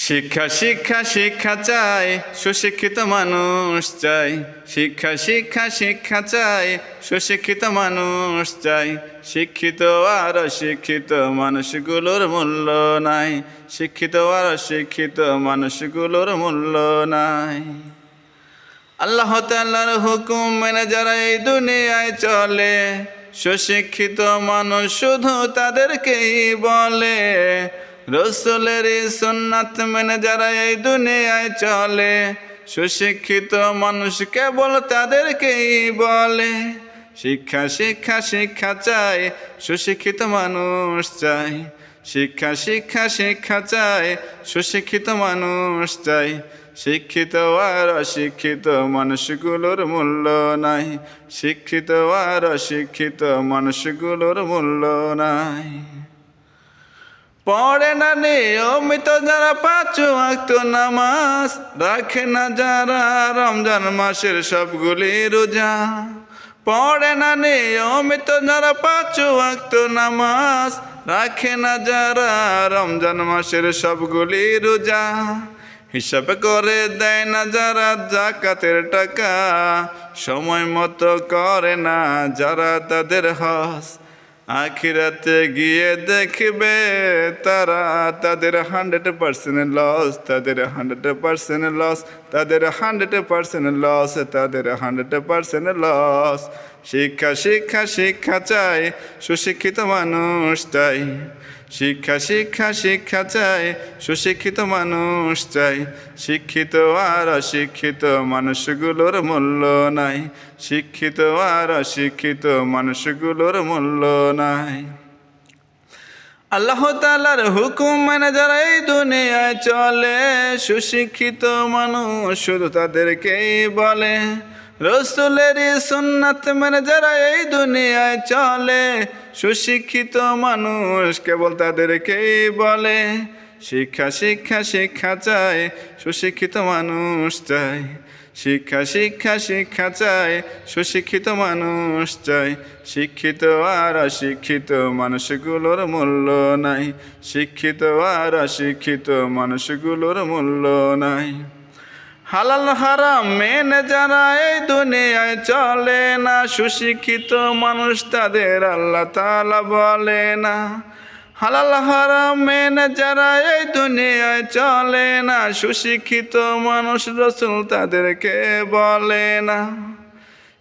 শিক্ষা শিক্ষা শিক্ষা চাই, সুশিক্ষিত মানুষ চাই। শিক্ষা শিক্ষা শিক্ষা চাই, সুশিক্ষিত মানুষ চাই। শিক্ষিত আর অশিক্ষিত মানুষগুলোর মূল্য নাই। শিক্ষিত আর অশিক্ষিত মানুষগুলোর মূল্য নাই। আল্লাহ তাআলার হুকুম মেনে যারা এই দুনিয়ায় চলে, সুশিক্ষিত মানুষ শুধু তাদেরকেই বলে। রাসূলের সুন্নাত মেনে যারা এই দুনিয়ায় চলে, সুশিক্ষিত মানুষ কেবল তাদেরকেই বলে। শিক্ষা শিক্ষা শিক্ষা চাই, সুশিক্ষিত মানুষ চাই। শিক্ষা শিক্ষা শিক্ষা চাই, সুশিক্ষিত মানুষ চাই। শিক্ষিত আর অশিক্ষিত মানুষগুলোর মূল্য নাই। শিক্ষিত আর অশিক্ষিত মানুষগুলোর মূল্য নাই। পড়ে না নিয়মিত যারা 5 ওয়াক্ত নামাজ, রাখে না যারা রমজান মাসের সবগুলি রোজা। পড়ে না নিয়মিত যারা 5 ওয়াক্ত নামাজ, রাখে না যারা রমজান মাসের সবগুলি রোজা। হিসাব করে দেয় না যারা যাকাতের টাকা, সময় মতো করে না যারা তাদের হজ। আখিরাতে গিয়ে দেখবে তারা তাদের 100% লস, তাদের 100% লস, তাদের 100% লস, তাদের 100% লস। শিক্ষা শিক্ষা শিক্ষা চাই, সুশিক্ষিত মানুষ চাই। শিক্ষা শিক্ষা শিক্ষা চাই, সুশিক্ষিত মানুষ চাই। শিক্ষিত আর অশিক্ষিত মানুষগুলোর মূল্য নাই। শিক্ষিত আর অশিক্ষিত মানুষগুলোর মূল্য নাই। আল্লাহ তাআলার হুকুম মেনে যারা এই দুনিয়ায় চলে, সুশিক্ষিত মানুষ শুধু তাদেরকেই বলে। রাসূলের সুন্নাত মেনে যারা এই দুনিয়ায় চলে, সুশিক্ষিত মানুষ কেবল তাদেরকেই বলে। শিক্ষা শিক্ষা শিক্ষা চাই, সুশিক্ষিত মানুষ চাই। শিক্ষা শিক্ষা শিক্ষা চাই, সুশিক্ষিত মানুষ চাই। শিক্ষিত আর অশিক্ষিত মানুষগুলোর মূল্য নাই। শিক্ষিত আর অশিক্ষিত মানুষগুলোর মূল্য নাই। হালাল হারাম মেনে যারা এই দুনিয়ায় চলে না, সুশিক্ষিত মানুষ তাদের আল্লাহ তাআলা বলে না। হালাল হারাম মেনে যারা এই দুনিয়ায় চলে না, সুশিক্ষিত মানুষ রাসূল তাদেরকে বলে না।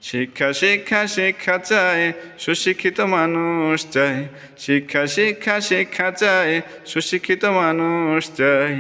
শিক্ষা শিক্ষা শিক্ষা চাই, সুশিক্ষিত মানুষ চাই। শিক্ষা শিক্ষা শিক্ষা চাই, সুশিক্ষিত মানুষ চাই।